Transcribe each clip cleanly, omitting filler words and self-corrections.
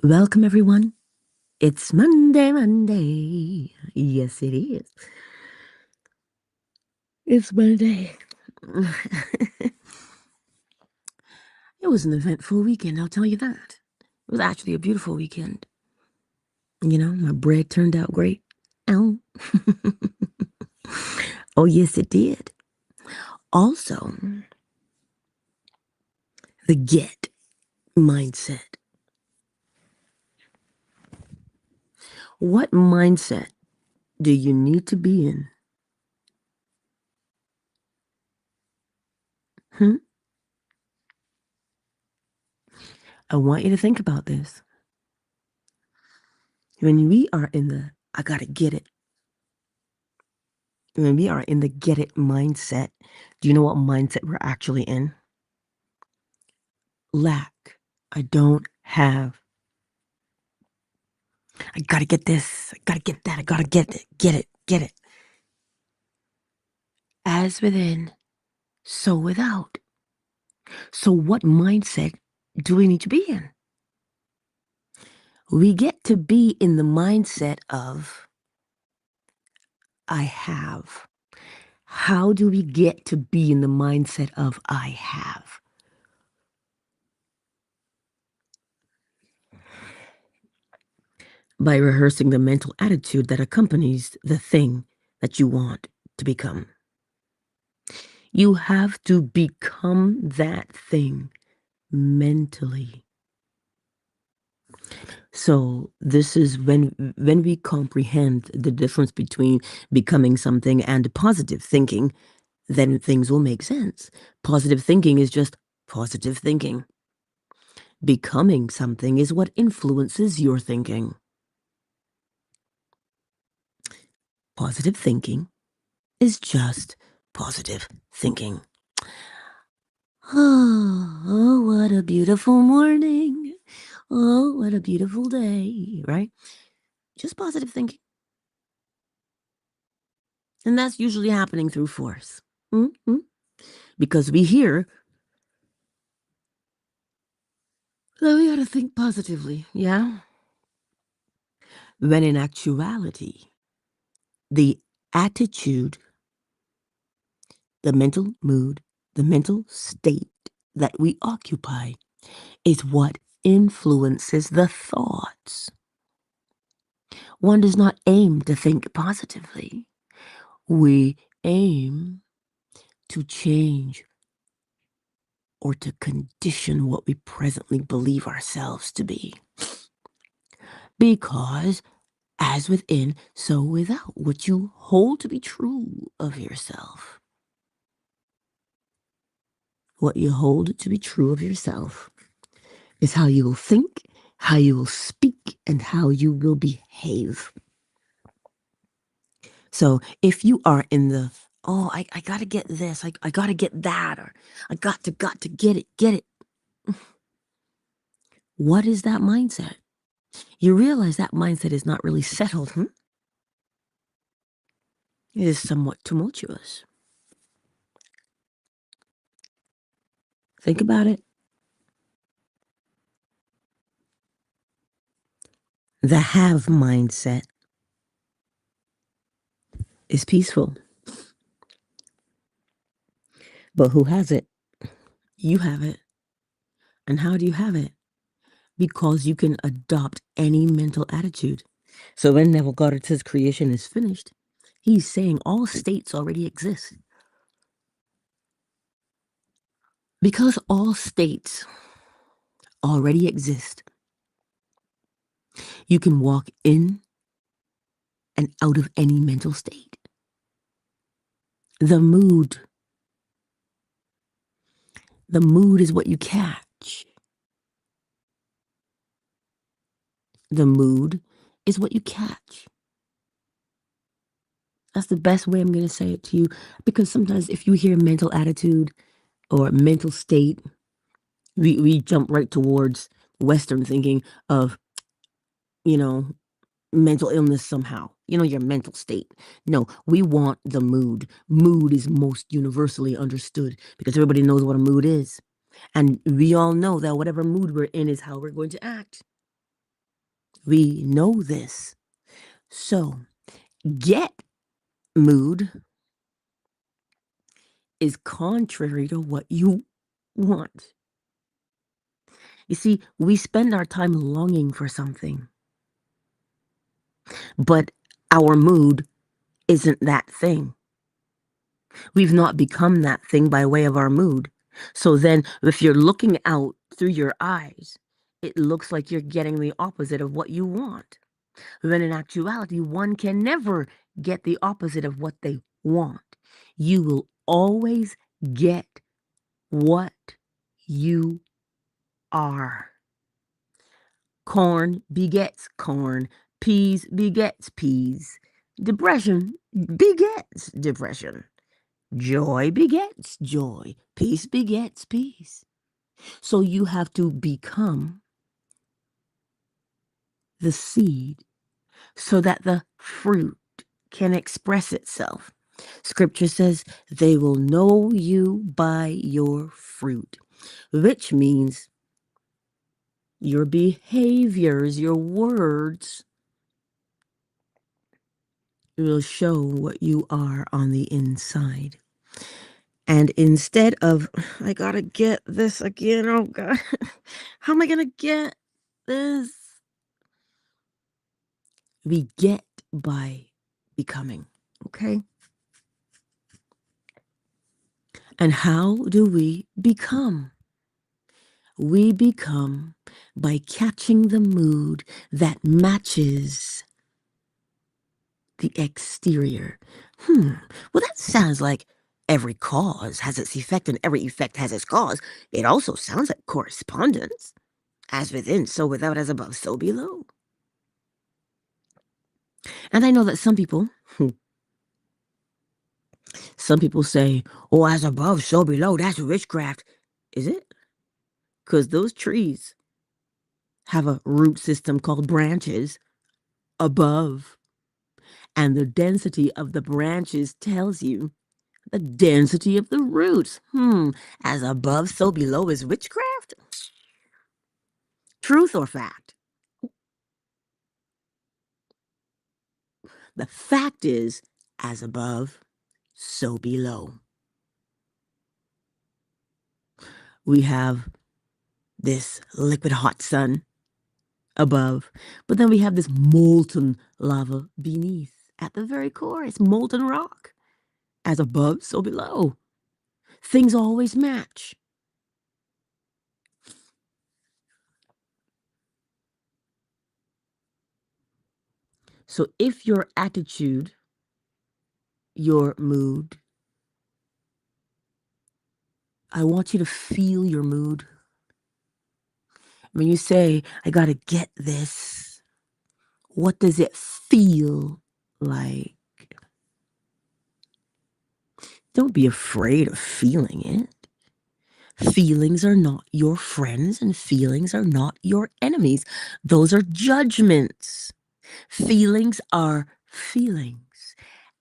Welcome, everyone. It's Monday. Yes, it is. It's Monday. It was an eventful weekend, I'll tell you that. It was actually a beautiful weekend. My bread turned out great. Ow. Oh, yes, it did. Also, the get mindset. What mindset do you need to be in? Hmm? I want you to think about this. When we are in the I gotta get it, when we are in the get it mindset, do you know what mindset we're actually in? Lack. I don't have. I gotta get this. I gotta get that. I gotta get it. Get it. Get it. As within, so without. So, what mindset do we need to be in? We get to be in the mindset of I have. How do we get to be in the mindset of I have? By rehearsing the mental attitude that accompanies the thing that you want to become. You have to become that thing mentally. So this is when we comprehend the difference between becoming something and positive thinking, then things will make sense. Positive thinking is just positive thinking. Becoming something is what influences your thinking. Positive thinking is just positive thinking. Oh, what a beautiful morning. Oh, what a beautiful day, right? Just positive thinking. And that's usually happening through force. Mhm. Because we hear that we got to think positively, yeah? When in actuality, the attitude, the mental mood, the mental state that we occupy is what influences the thoughts. One does not aim to think positively. We aim to change or to condition what we presently believe ourselves to be. Because as within, so without, what you hold to be true of yourself. What you hold to be true of yourself is how you will think, how you will speak, and how you will behave. So if you are in the, oh, I got to get this, I got to get that, or I got to get it. What is that mindset? You realize that mindset is not really settled, It is somewhat tumultuous. Think about it. The have mindset is peaceful. But who has it? You have it. And how do you have it? Because you can adopt any mental attitude. So when Neville Goddard says creation is finished, he's saying all states already exist. Because all states already exist, you can walk in and out of any mental state. The mood is what you catch. The mood is what you catch. That's the best way I'm going to say it to you. Because sometimes if you hear mental attitude or mental state, we jump right towards Western thinking of, mental illness somehow, your mental state. No, we want the mood. Mood is most universally understood because everybody knows what a mood is. And we all know that whatever mood we're in is how we're going to act. We know this. So, get mood is contrary to what you want. You see, we spend our time longing for something, but our mood isn't that thing. We've not become that thing by way of our mood. So then, if you're looking out through your eyes, it looks like you're getting the opposite of what you want. When in actuality, one can never get the opposite of what they want. You will always get what you are. Corn begets corn. Peas begets peas. Depression begets depression. Joy begets joy. Peace begets peace. So you have to become the seed so that the fruit can express itself. Scripture says they will know you by your fruit, which means your behaviors, your words will show what you are on the inside. And instead of, I gotta get this again, oh God, how am I gonna get this? We get by becoming, okay? And how do we become? We become by catching the mood that matches the exterior. Well, that sounds like every cause has its effect and every effect has its cause. It also sounds like correspondence. As within, so without, as above, so below. And I know that some people say, oh, as above, so below, that's witchcraft. Is it? Because those trees have a root system called branches above. And the density of the branches tells you the density of the roots. As above, so below is witchcraft? Truth or fact? The fact is, as above, so below. We have this liquid hot sun above, but then we have this molten lava beneath. At the very core, it's molten rock. As above, so below. Things always match. So if your attitude, your mood, I want you to feel your mood. When you say, I gotta get this, what does it feel like? Don't be afraid of feeling it. Feelings are not your friends and feelings are not your enemies. Those are judgments. Feelings are feelings.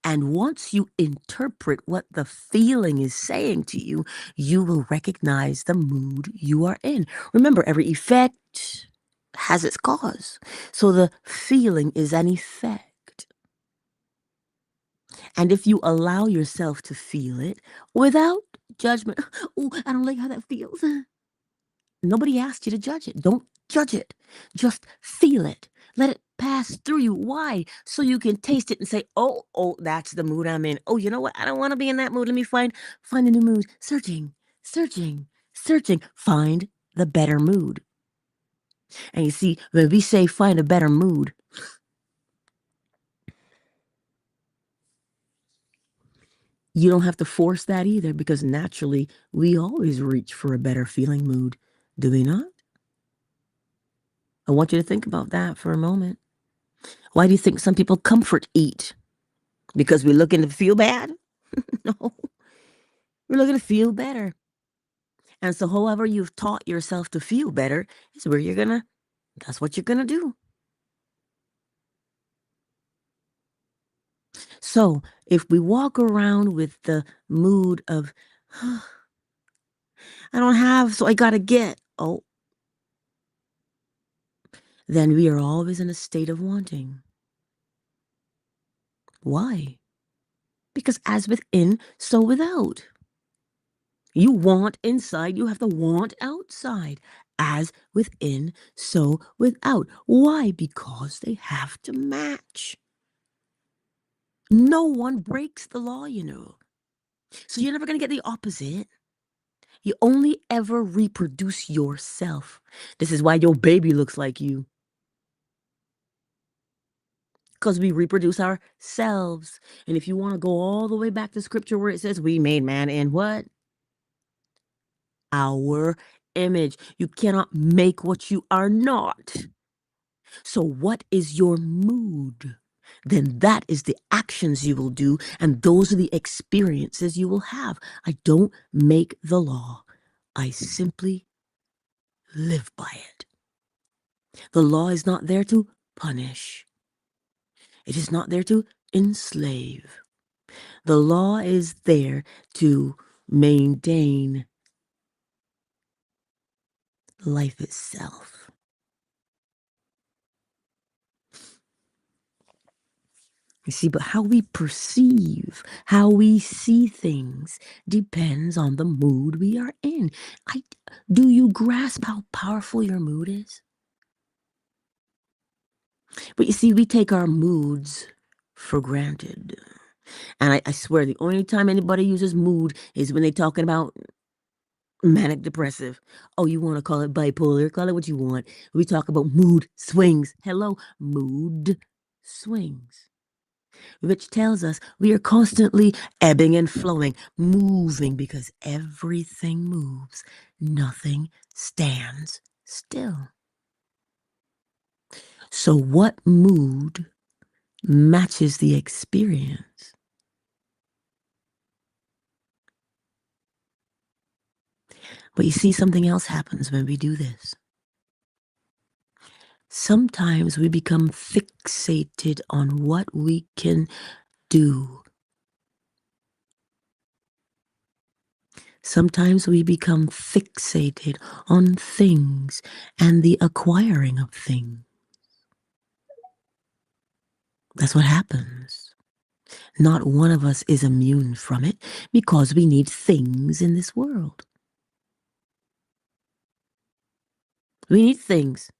And once you interpret what the feeling is saying to you, you will recognize the mood you are in. Remember, every effect has its cause. So the feeling is an effect. And if you allow yourself to feel it without judgment, oh, I don't like how that feels. Nobody asked you to judge it. Don't judge it. Just feel it. Let it pass through you. Why? So you can taste it and say, oh, that's the mood I'm in. Oh, you know what? I don't want to be in that mood. Let me find a new mood. Searching, searching, searching. Find the better mood. And you see, when we say find a better mood, you don't have to force that either because naturally we always reach for a better feeling mood. Do we not? I want you to think about that for a moment. Why do you think some people comfort eat? Because we're looking to feel bad? No, we're looking to feel better. And so however you've taught yourself to feel better is where that's what you're gonna do. So if we walk around with the mood of, I don't have, so I gotta get, oh, then we are always in a state of wanting. Why? Because as within, so without. You want inside, you have to want outside. As within, so without. Why? Because they have to match. No one breaks the law, you know. So you're never going to get the opposite. You only ever reproduce yourself. This is why your baby looks like you. Because we reproduce ourselves. And if you want to go all the way back to scripture where it says we made man in what? Our image. You cannot make what you are not. So what is your mood? Then that is the actions you will do, and those are the experiences you will have. I don't make the law. I simply live by it. The law is not there to punish. It is not there to enslave. The law is there to maintain life itself. You see, but how we perceive, how we see things depends on the mood we are in. Do you grasp how powerful your mood is? But you see, we take our moods for granted. And I swear, the only time anybody uses mood is when they're talking about manic depressive. Oh, you want to call it bipolar? Call it what you want. We talk about mood swings. Hello, mood swings. Which tells us we are constantly ebbing and flowing, moving because everything moves. Nothing stands still. So what mood matches the experience? But you see, something else happens when we do this. Sometimes we become fixated on what we can do. Sometimes we become fixated on things and the acquiring of things. That's what happens. Not one of us is immune from it because we need things in this world. We need things.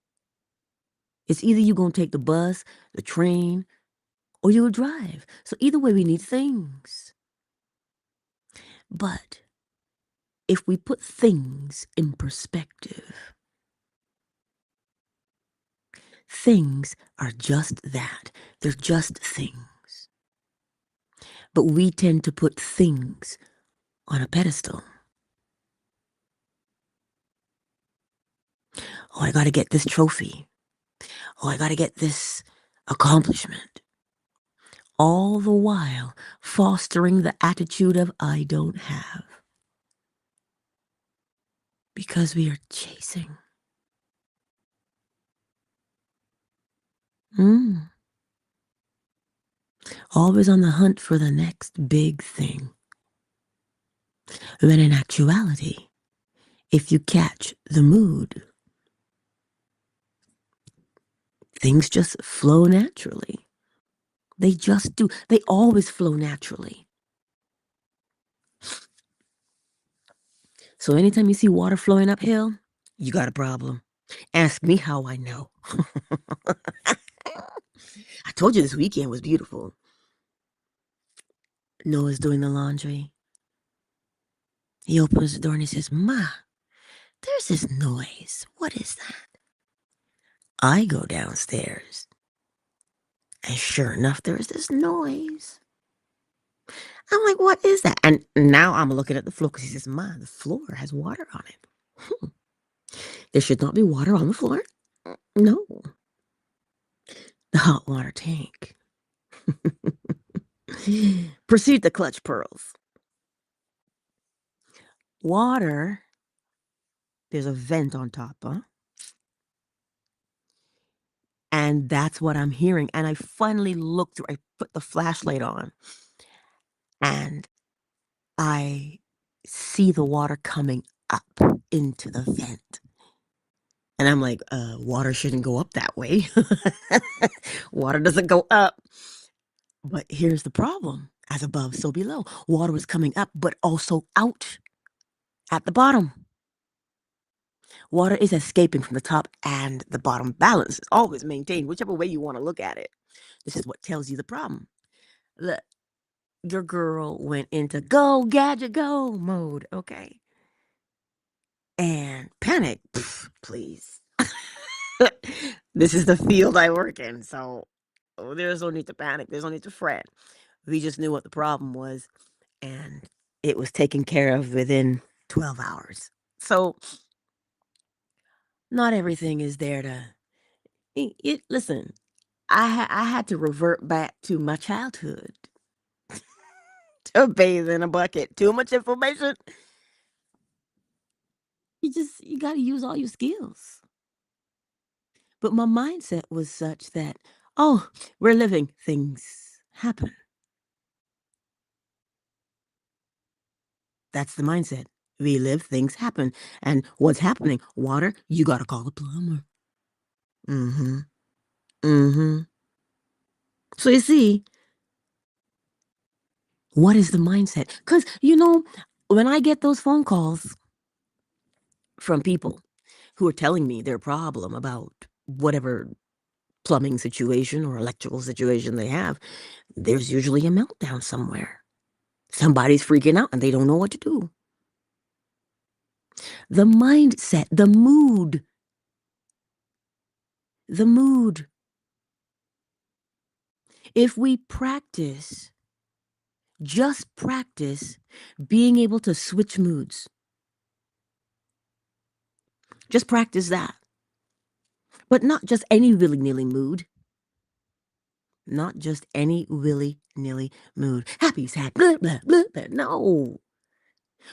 It's either you're going to take the bus, the train, or you'll drive. So either way, we need things. But if we put things in perspective, things are just that. They're just things. But we tend to put things on a pedestal. Oh, I got to get this trophy. Oh, I got to get this accomplishment. All the while fostering the attitude of I don't have. Because we are chasing. Always on the hunt for the next big thing. When in actuality, if you catch the mood, things just flow naturally. They just do. They always flow naturally. So anytime you see water flowing uphill, you got a problem. Ask me how I know. I told you this weekend was beautiful. Noah's doing the laundry. He opens the door and he says, Ma, there's this noise. What is that? I go downstairs. And sure enough, there's this noise. I'm like, what is that? And now I'm looking at the floor because he says, Ma, the floor has water on it. There should not be water on the floor. No. The hot water tank. Proceed to clutch pearls. Water, there's a vent on top, huh? And that's what I'm hearing. And I finally looked through, I put the flashlight on, and I see the water coming up into the vent. And I'm like, water shouldn't go up that way. Water doesn't go up. But here's the problem. As above, so below. Water was coming up, but also out at the bottom. Water is escaping from the top and the bottom. Balance is always maintained, whichever way you want to look at it. This is what tells you the problem. Look, your girl went into go, gadget, go mode, okay? And panic, please. This is the field I work in, so there's no need to panic. There's no need to fret. We just knew what the problem was, and it was taken care of within 12 hours. So not everything is there to listen. I had to revert back to my childhood to bathe in a bucket. Too much information. You got to use all your skills. But my mindset was such that, oh, we're living, things happen. That's the mindset. We live, things happen. And what's happening? Water, you got to call a plumber. Mm-hmm. Mm-hmm. So you see, what is the mindset? Because, when I get those phone calls from people who are telling me their problem about whatever plumbing situation or electrical situation they have, there's usually a meltdown somewhere. Somebody's freaking out and they don't know what to do. The mindset, the mood. If we just practice being able to switch moods, just practice that. But not just any willy-nilly mood. Not just any willy-nilly mood. Happy, sad, blah, blah, blah, blah. No.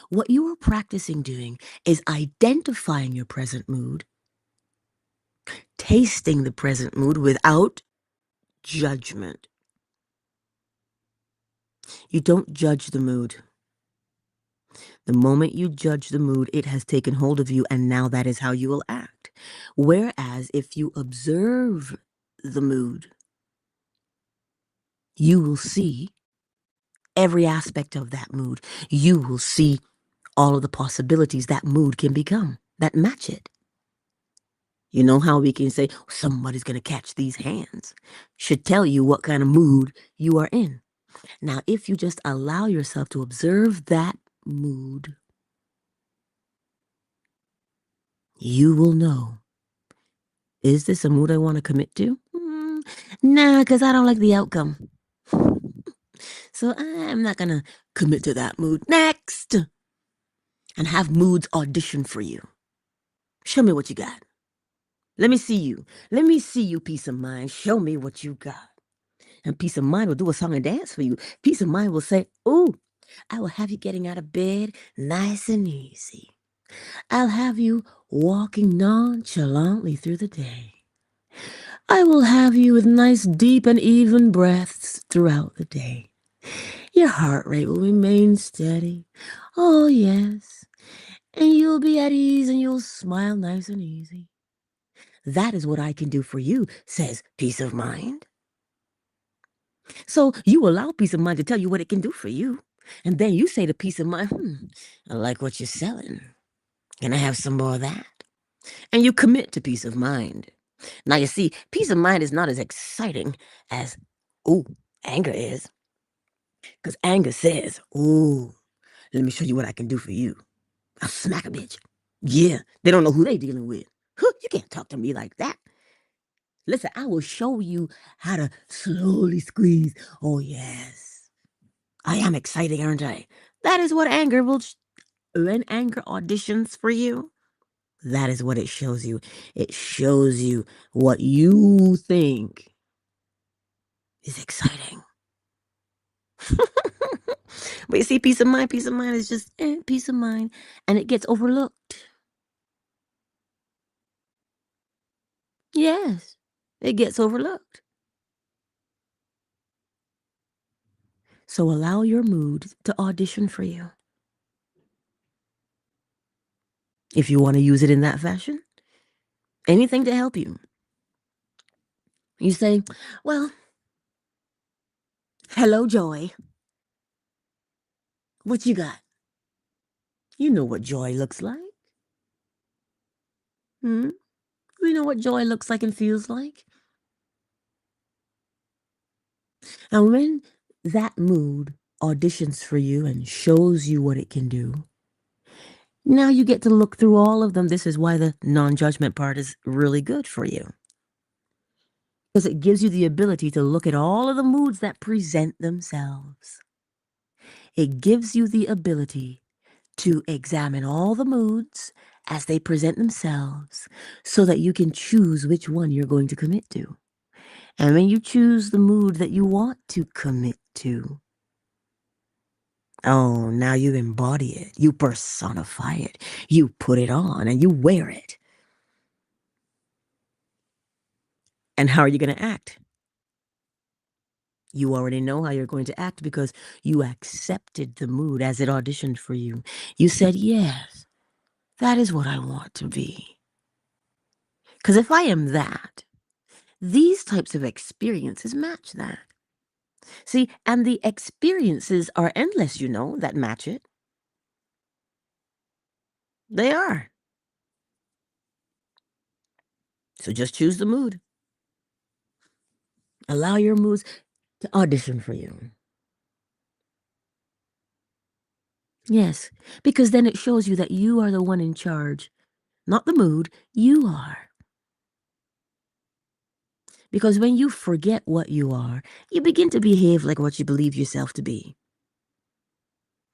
What you are practicing doing is identifying your present mood, tasting the present mood without judgment. You don't judge the mood. The moment you judge the mood, it has taken hold of you, and now that is how you will act. Whereas if you observe the mood, you will see every aspect of that mood. You will see all of the possibilities that mood can become that match it. You know how we can say, somebody's going to catch these hands? Should tell you what kind of mood you are in. Now, if you just allow yourself to observe that mood, you will know, is this a mood I want to commit to? Nah, because I don't like the outcome. So I'm not going to commit to that mood. Next! And have moods audition for you. Show me what you got. Let me see you. Let me see you, peace of mind. Show me what you got. And peace of mind will do a song and dance for you. Peace of mind will say, ooh, I will have you getting out of bed nice and easy. I'll have you walking nonchalantly through the day. I will have you with nice, deep, and even breaths throughout the day. Your heart rate will remain steady. Oh, yes. And you'll be at ease and you'll smile nice and easy. That is what I can do for you, says peace of mind. So you allow peace of mind to tell you what it can do for you. And then you say to peace of mind, I like what you're selling. Can I have some more of that? And you commit to peace of mind. Now, you see, peace of mind is not as exciting as, anger is. Because anger says, let me show you what I can do for you. I'll smack a bitch. Yeah, they don't know who they dealing with. You can't talk to me like that. Listen, I will show you how to slowly squeeze. Oh, yes. I am exciting, aren't I? That is what anger will, when anger auditions for you, that is what it shows you. It shows you what you think is exciting. But you see, peace of mind is just peace of mind, and it gets overlooked. Yes, it gets overlooked. So allow your mood to audition for you. If you want to use it in that fashion, Anything to help you. You say, well, hello, Joy. What you got? You know what joy looks like. Hmm? You know what joy looks like and feels like. And when that mood auditions for you and shows you what it can do, now you get to look through all of them. This is why the non judgment part is really good for you. Because it gives you the ability to look at all of the moods that present themselves. It gives you the ability to examine all the moods as they present themselves so that you can choose which one you're going to commit to. And when you choose the mood that you want to commit to, oh, now you embody it, you personify it, you put it on and you wear it. And how are you going to act? You already know how you're going to act because you accepted the mood as it auditioned for you. You said, yes, that is what I want to be. Because if I am that, these types of experiences match that. See, and the experiences are endless, that match it. They are. So just choose the mood. Allow your moods to audition for you. Yes, because then it shows you that you are the one in charge, not the mood, you are. Because when you forget what you are, you begin to behave like what you believe yourself to be.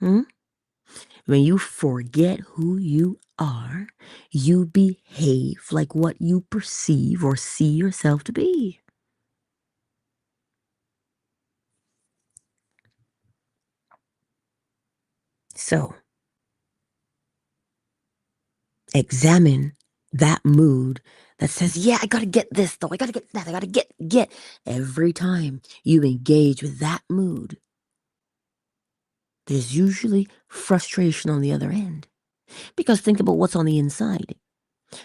Hmm? When you forget who you are, you behave like what you perceive or see yourself to be. So, examine that mood that says, yeah, I gotta get this though. I gotta get that. I gotta get. Every time you engage with that mood, there's usually frustration on the other end. Because think about what's on the inside.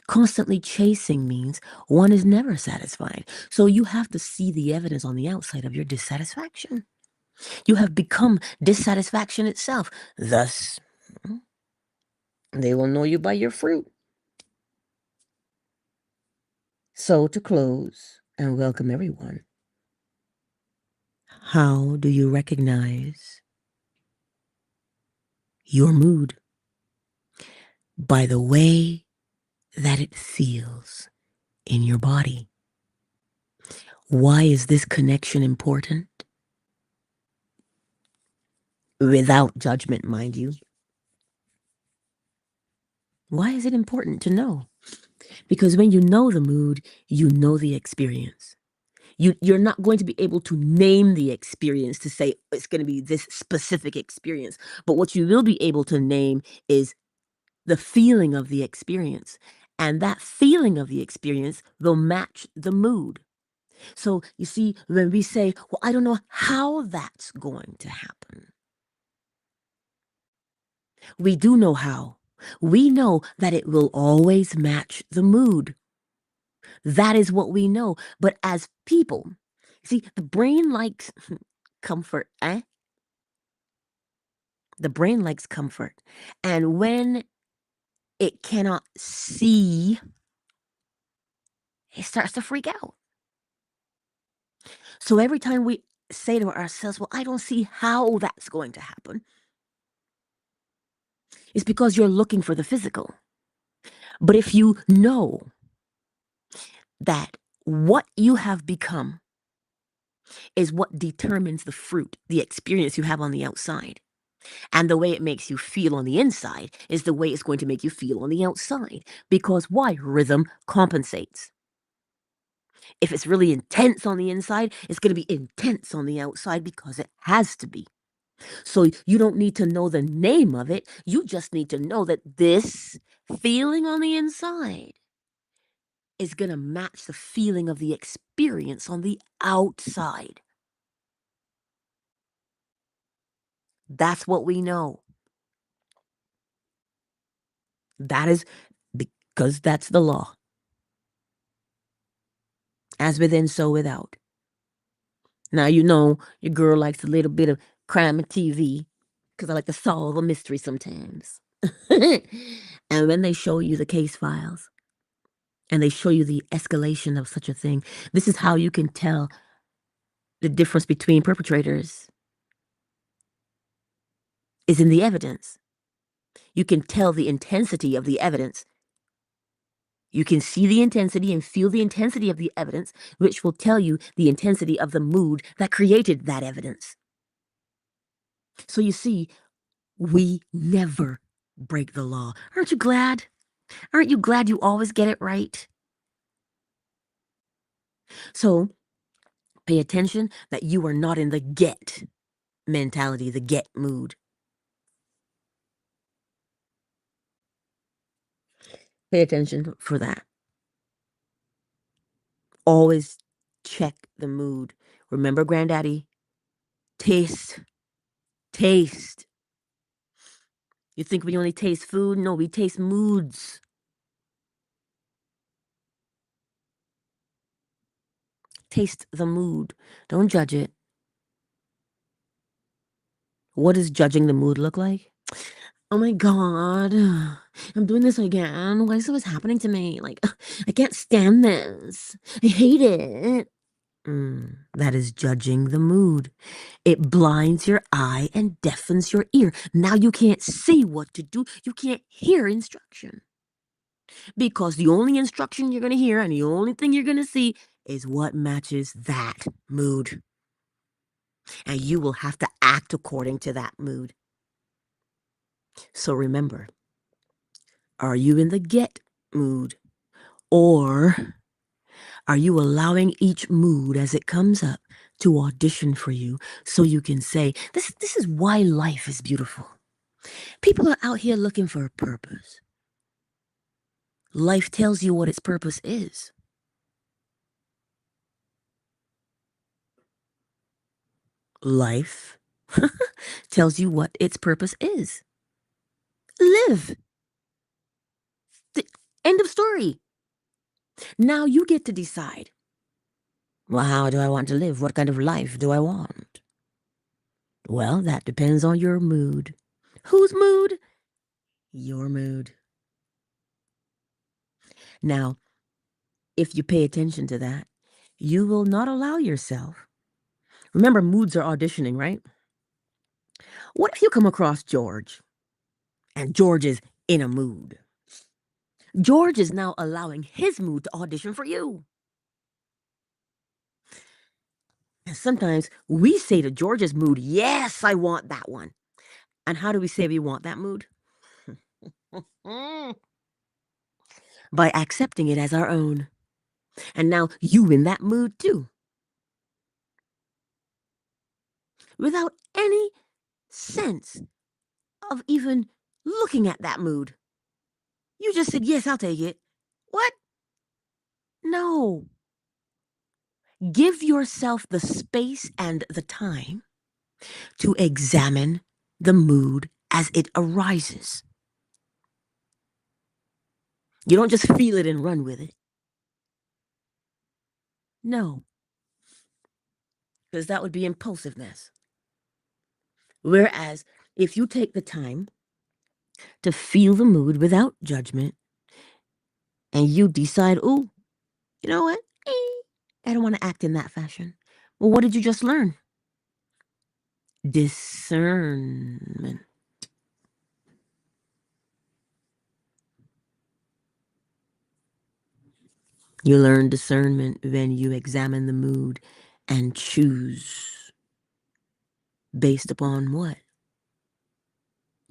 Constantly chasing means one is never satisfied. So you have to see the evidence on the outside of your dissatisfaction. You have become dissatisfaction itself. Thus, they will know you by your fruit. So to close and welcome everyone, how do you recognize your mood? By the way that it feels in your body. Why is this connection important? Without judgment, mind you. Why is it important to know? Because when you know the mood, you know the experience. You're not going to be able to name the experience to say it's going to be this specific experience. But what you will be able to name is the feeling of the experience. And that feeling of the experience will match the mood. So you see, when we say, well, I don't know how that's going to happen, we do know how. We know that it will always match the mood. That is what we know. But as people, see, the brain likes comfort, eh? The brain likes comfort. And when it cannot see, it starts to freak out. So every time we say to ourselves, well, I don't see how that's going to happen, it's because you're looking for the physical. But if you know that what you have become is what determines the fruit, the experience you have on the outside, and the way it makes you feel on the inside is the way it's going to make you feel on the outside. Because why? Rhythm compensates. If it's really intense on the inside, it's going to be intense on the outside because it has to be. So you don't need to know the name of it. You just need to know that this feeling on the inside is going to match the feeling of the experience on the outside. That's what we know. That is because that's the law. As within, so without. Now, you know your girl likes a little bit of crime and TV because I like to solve a mystery sometimes. And when they show you the case files and they show you the escalation of such a thing, this is how you can tell the difference between perpetrators is in the evidence. You can tell the intensity of the evidence. You can see the intensity and feel the intensity of the evidence, which will tell you the intensity of the mood that created that evidence. So you see, we never break the law. Aren't you glad? Aren't you glad you always get it right? So pay attention that you are not in the get mentality, the get mood. Pay attention for that. Always check the mood. Remember, Granddaddy? Taste. Taste. You think we only taste food? No, we taste moods. Taste the mood. Don't judge it. What does judging the mood look like? Oh my God, I'm doing this again. Why is this happening to me? Like, I can't stand this. I hate it. That is judging the mood. It blinds your eye and deafens your ear. Now you can't see what to do. You can't hear instruction. Because the only instruction you're going to hear and the only thing you're going to see is what matches that mood. And you will have to act according to that mood. So remember, are you in the get mood? Or are you allowing each mood as it comes up to audition for you so you can say, this is why life is beautiful. People are out here looking for a purpose. Life tells you what its purpose is. Life tells you what its purpose is. Live. The end of story. Now you get to decide. Well, how do I want to live? What kind of life do I want? Well, that depends on your mood. Whose mood? Your mood. Now, if you pay attention to that, you will not allow yourself. Remember, moods are auditioning, right? What if you come across George and George is in a mood? George is now allowing his mood to audition for you. And sometimes we say to George's mood, yes, I want that one. And how do we say we want that mood? By accepting it as our own. And now you in that mood too. Without any sense of even looking at that mood. You just said, yes, I'll take it. What? No. Give yourself the space and the time to examine the mood as it arises. You don't just feel it and run with it. No. Because that would be impulsiveness. Whereas if you take the time to feel the mood without judgment and you decide, oh, you know what? I don't want to act in that fashion. Well, what did you just learn? Discernment. You learn discernment when you examine the mood and choose based upon what?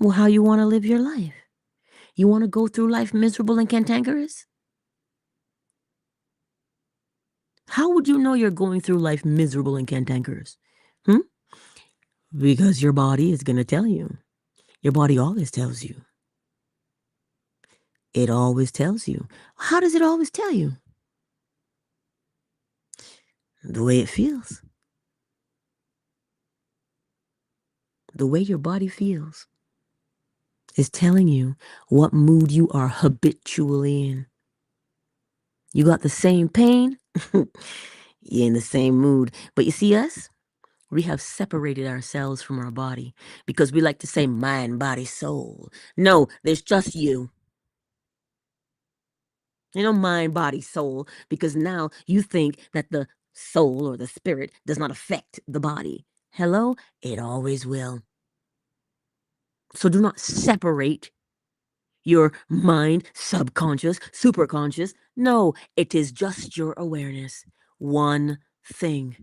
Well, how you want to live your life. You want to go through life miserable and cantankerous? How would you know you're going through life miserable and cantankerous? Because your body is going to tell you. Your body always tells you. It always tells you. How does it always tell you? The way it feels. The way your body feels is telling you what mood you are habitually in. You got the same pain, you're in the same mood. But you see us? We have separated ourselves from our body because we like to say mind, body, soul. No, there's just you. Mind, body, soul, because now you think that the soul or the spirit does not affect the body. Hello? It always will. So do not separate your mind, subconscious, superconscious. No, it is just your awareness. One thing.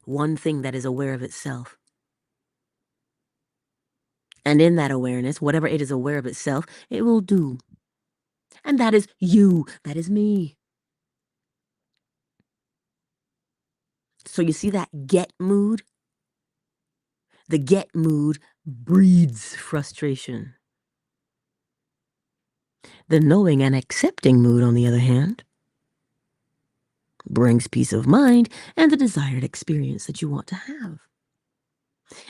One thing that is aware of itself. And in that awareness, whatever it is aware of itself, it will do. And that is you. That is me. So you see that get mood? The get mood breeds frustration. The knowing and accepting mood, on the other hand, brings peace of mind and the desired experience that you want to have.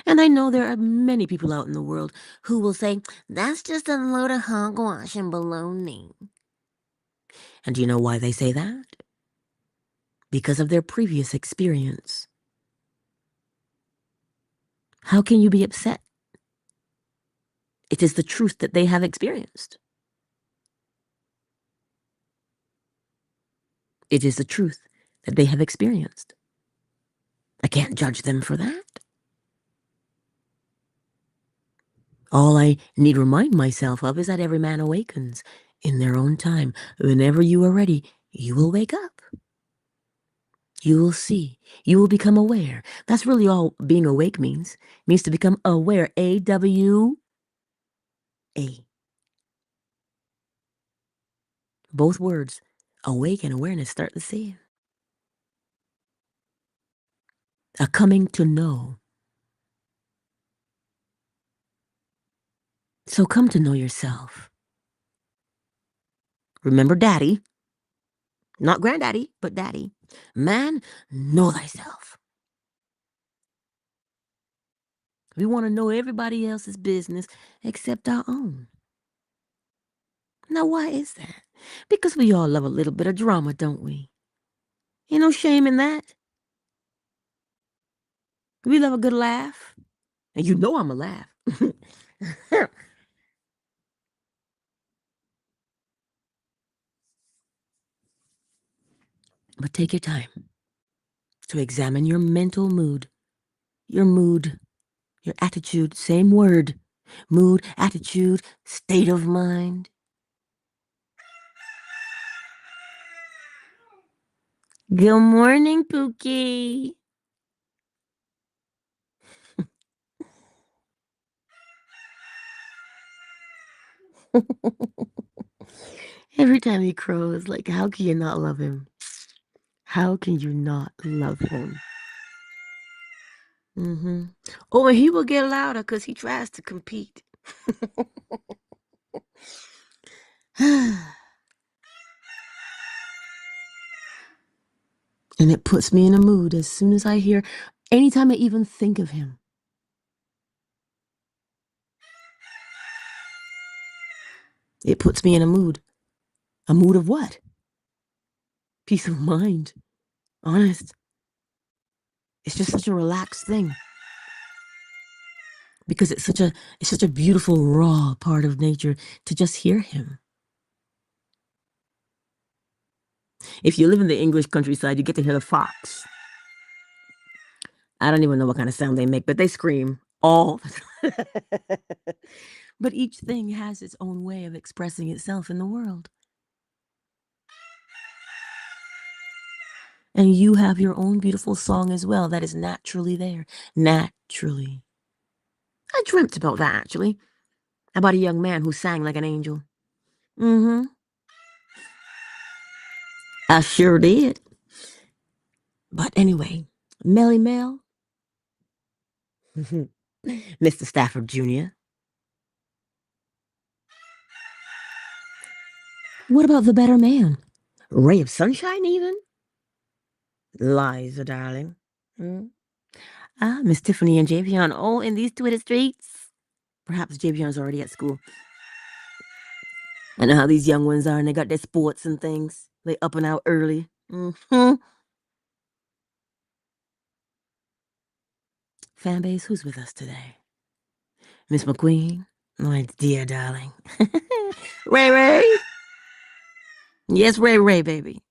And I know there are many people out in the world who will say, that's just a load of hogwash and baloney. And do you know why they say that? Because of their previous experience. How can you be upset? It is the truth that they have experienced. It is the truth that they have experienced. I can't judge them for that. All I need to remind myself of is that every man awakens in their own time. Whenever you are ready, you will wake up. You will see. You will become aware. That's really all being awake means. It means to become aware. A-W-A. Both words, awake and awareness, start the same. A coming to know. So come to know yourself. Remember daddy. Not granddaddy, but daddy. Man, know thyself. We want to know everybody else's business except our own. Now, why is that? Because we all love a little bit of drama, don't we? Ain't no shame in that. We love a good laugh. And you know I'm a laugh. But take your time to examine your mental mood, your attitude, same word, mood, attitude, state of mind. Good morning, Pookie. Every time he crows, like, how can you not love him? How can you not love him? Oh, and he will get louder because he tries to compete. And it puts me in a mood as soon as I hear, anytime I even think of him. It puts me in a mood. A mood of what? Peace of mind. Honest. It's just such a relaxed thing. Because it's such a beautiful, raw part of nature to just hear him. If you live in the English countryside, you get to hear the fox. I don't even know what kind of sound they make, but they scream all. But each thing has its own way of expressing itself in the world. And you have your own beautiful song as well that is naturally there. Naturally. I dreamt about that, actually. About a young man who sang like an angel. I sure did. But anyway, Melly Mel, Mr. Stafford Jr. What about the better man? Ray of sunshine, even? Liza, darling. Miss Tiffany and Javion. Oh, in these Twitter streets. Perhaps Javion's already at school. I know how these young ones are, and they got their sports and things. They up and out early. Hmm. Fan base, who's with us today? Miss McQueen, my dear darling. Ray Ray. Yes, Ray Ray, baby.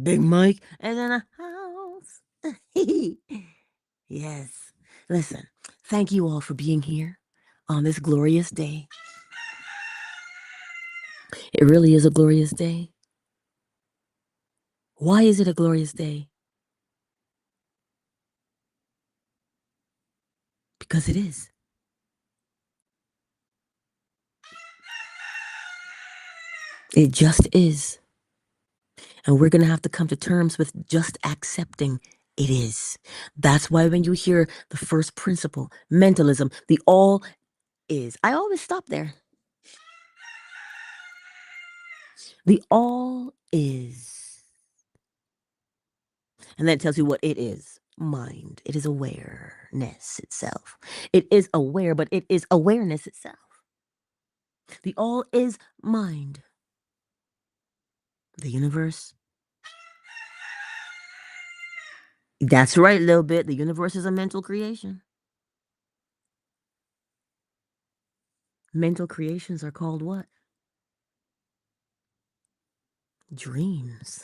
Big Mike is in the house. Yes. Listen, thank you all for being here on this glorious day. It really is a glorious day. Why is it a glorious day? Because it is. It just is. And we're going to have to come to terms with just accepting it is. That's why when you hear the first principle, mentalism, the all is, I always stop there. The all is. And that tells you what it is. Mind. It is awareness itself. It is aware, but it is awareness itself. The all is mind. The universe. That's right, little bit. The universe is a mental creation. Mental creations are called what? Dreams.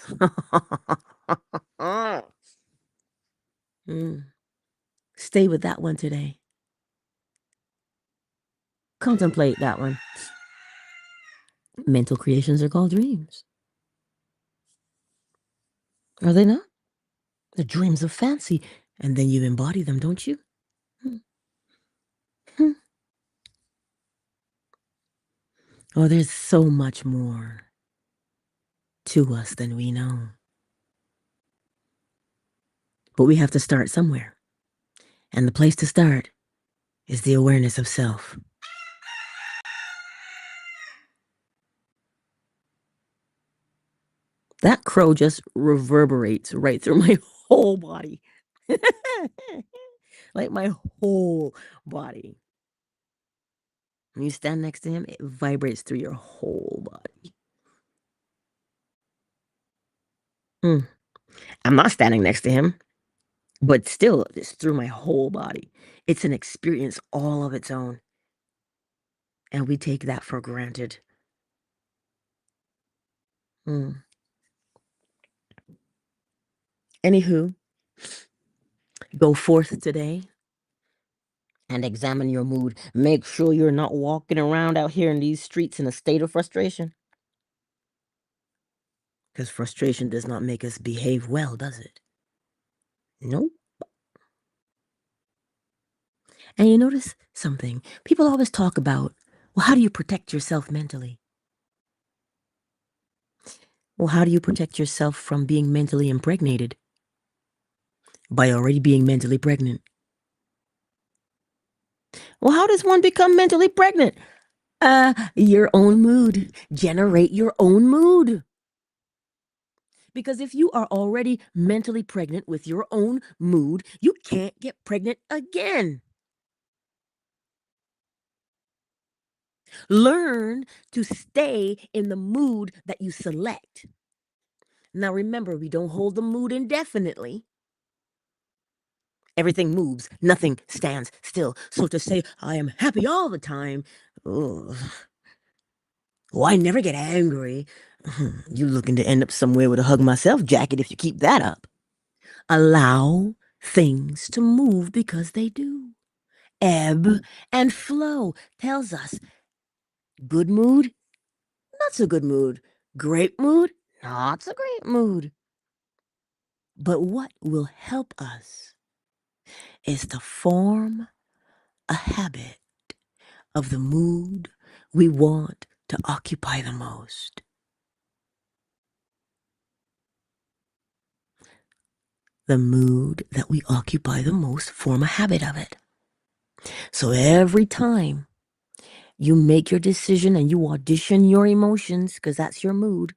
Mm. Stay with that one today. Contemplate that one. Mental creations are called dreams. Are they not? The dreams of fancy. And then you embody them, don't you? Hmm. Hmm. Oh, there's so much more to us than we know. But we have to start somewhere. And the place to start is the awareness of self. That crow just reverberates right through my whole body. Like my whole body. When you stand next to him, it vibrates through your whole body. Mm. I'm not standing next to him, but still, it's through my whole body. It's an experience all of its own. And we take that for granted. Mm. Anywho, go forth today and examine your mood. Make sure you're not walking around out here in these streets in a state of frustration. Because frustration does not make us behave well, does it? Nope. And you notice something. People always talk about, well, how do you protect yourself mentally? Well, how do you protect yourself from being mentally impregnated? By already being mentally pregnant. Well, how does one become mentally pregnant? Your own mood. Generate your own mood. Because if you are already mentally pregnant with your own mood, you can't get pregnant again. Learn to stay in the mood that you select. Now, remember, we don't hold the mood indefinitely. Everything moves, nothing stands still. So to say, I am happy all the time, ugh. Oh, I never get angry. You're looking to end up somewhere with a hug myself jacket if you keep that up. Allow things to move because they do. Ebb and flow tells us good mood, not so good mood. Great mood, not so great mood. But what will help us is to form a habit of the mood we want to occupy the most. The mood that we occupy the most, form a habit of it. So every time you make your decision and you audition your emotions, because that's your mood.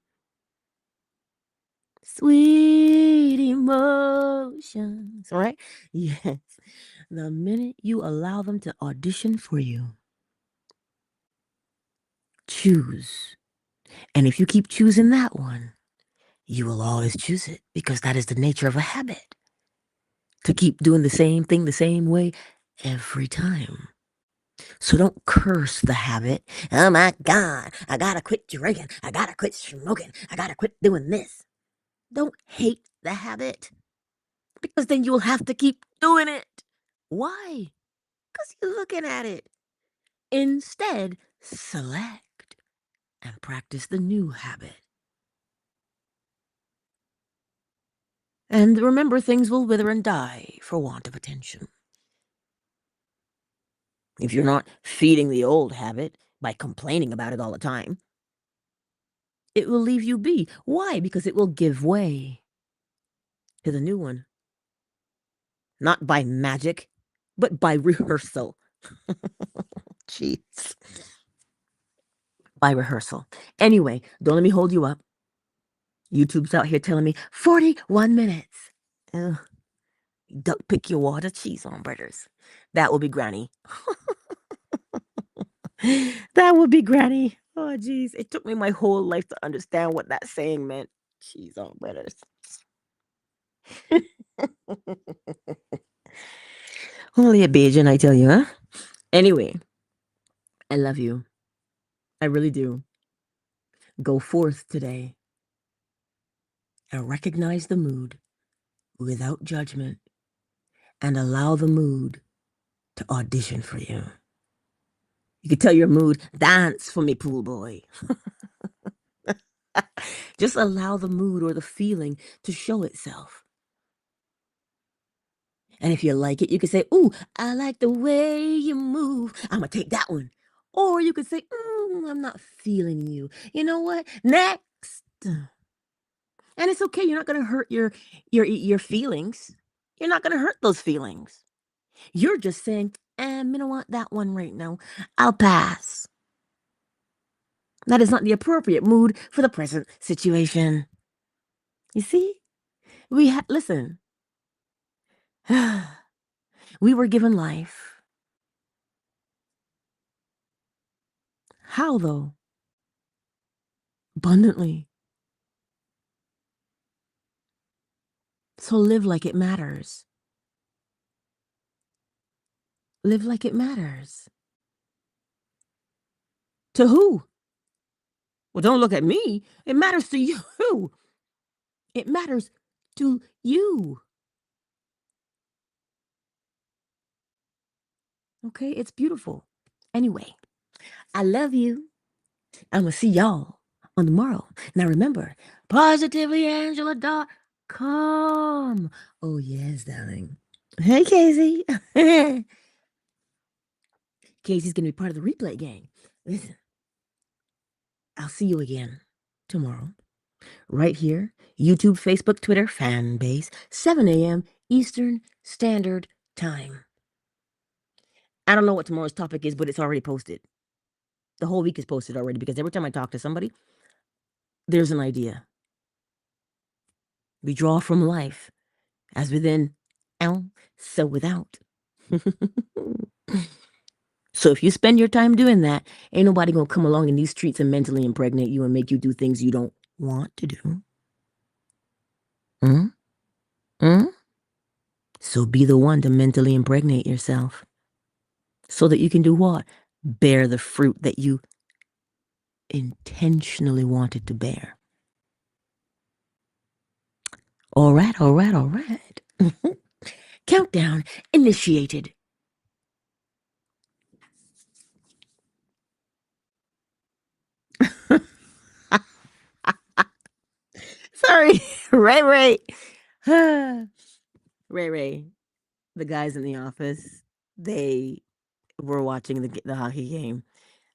Sweet emotions, right? Yes. The minute you allow them to audition for you, Choose. And if you keep choosing that one, you will always choose it because that is the nature of a habit. To keep doing the same thing the same way every time. So don't curse the habit. Oh my God, I gotta quit drinking. I gotta quit smoking. I gotta quit doing this. Don't hate the habit because then you'll have to keep doing it. Why? Because you're looking at it. Instead, select and practice the new habit. And remember, things will wither and die for want of attention. If you're not feeding the old habit by complaining about it all the time, it will leave you be. Why? Because it will give way to the new one. Not by magic, but by rehearsal. Jeez. By rehearsal. Anyway, don't let me hold you up. YouTube's out here telling me 41 minutes. Ugh. Duck pick your water cheese on, brothers. That will be Granny. That would be Granny. Oh, jeez. It took me my whole life to understand what that saying meant. Cheese on, brothers. Only a Bajan, I tell you, huh? Anyway, I love you. I really do. Go forth today and recognize the mood without judgment and allow the mood to audition for you. You can tell your mood, dance for me, pool boy. Just allow the mood or the feeling to show itself. And if you like it, you can say, ooh, I like the way you move. I'm going to take that one. Or you could say, I'm not feeling you. You know what? Next. And it's okay. You're not going to hurt your feelings. You're not going to hurt those feelings. You're just saying, I don't want that one right now. I'll pass. That is not the appropriate mood for the present situation. You see? Listen. We were given life. How though? Abundantly. So live like it matters. Live like it matters. To who? Well, don't look at me. It matters to you. It matters to you. Okay? It's beautiful. Anyway, I love you. I'm going to see y'all on tomorrow. Now remember, positivelyangela.com. Oh, yes, darling. Hey, Casey. Casey's going to be part of the replay gang. Listen, I'll see you again tomorrow. Right here, YouTube, Facebook, Twitter, fan base, 7 a.m. Eastern Standard Time. I don't know what tomorrow's topic is, but it's already posted. The whole week is posted already because every time I talk to somebody, there's an idea. We draw from life as within, so without. So if you spend your time doing that, ain't nobody gonna come along in these streets and mentally impregnate you and make you do things you don't want to do. Mm? Mm? So be the one to mentally impregnate yourself so that you can do what? Bear the fruit that you intentionally wanted to bear. All right, all right, all right. Countdown initiated. Sorry, Ray. Ray. The guys in the office, they were watching the hockey game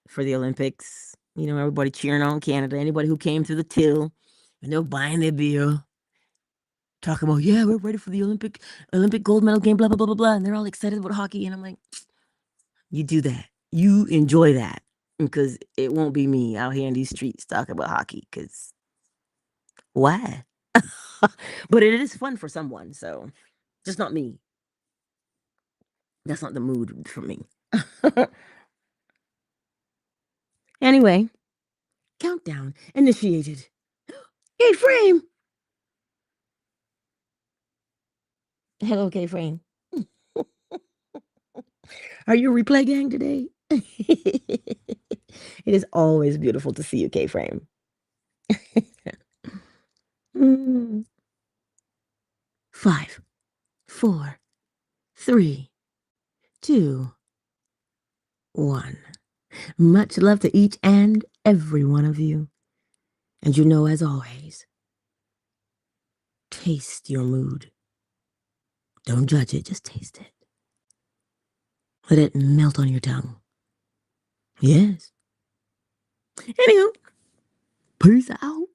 for the Olympics. You know, everybody cheering on Canada, anybody who came through the till, and they're buying their beer, talking about, yeah, we're ready for the Olympic gold medal game, blah, blah, blah, blah, blah. And they're all excited about hockey. And I'm like, you do that. You enjoy that. Because it won't be me out here in these streets talking about hockey. Because why? But it is fun for someone. So just not me. That's not the mood for me. Anyway, Countdown initiated. K-Frame! Hello, K-Frame. Are you a replay gang today? It is always beautiful to see you, K-Frame. Mm. 5, 4, 3, 2, 1. Much love to each and every one of you. And you know, as always, taste your mood. Don't judge it, just taste it. Let it melt on your tongue. Yes. Anywho, peace out.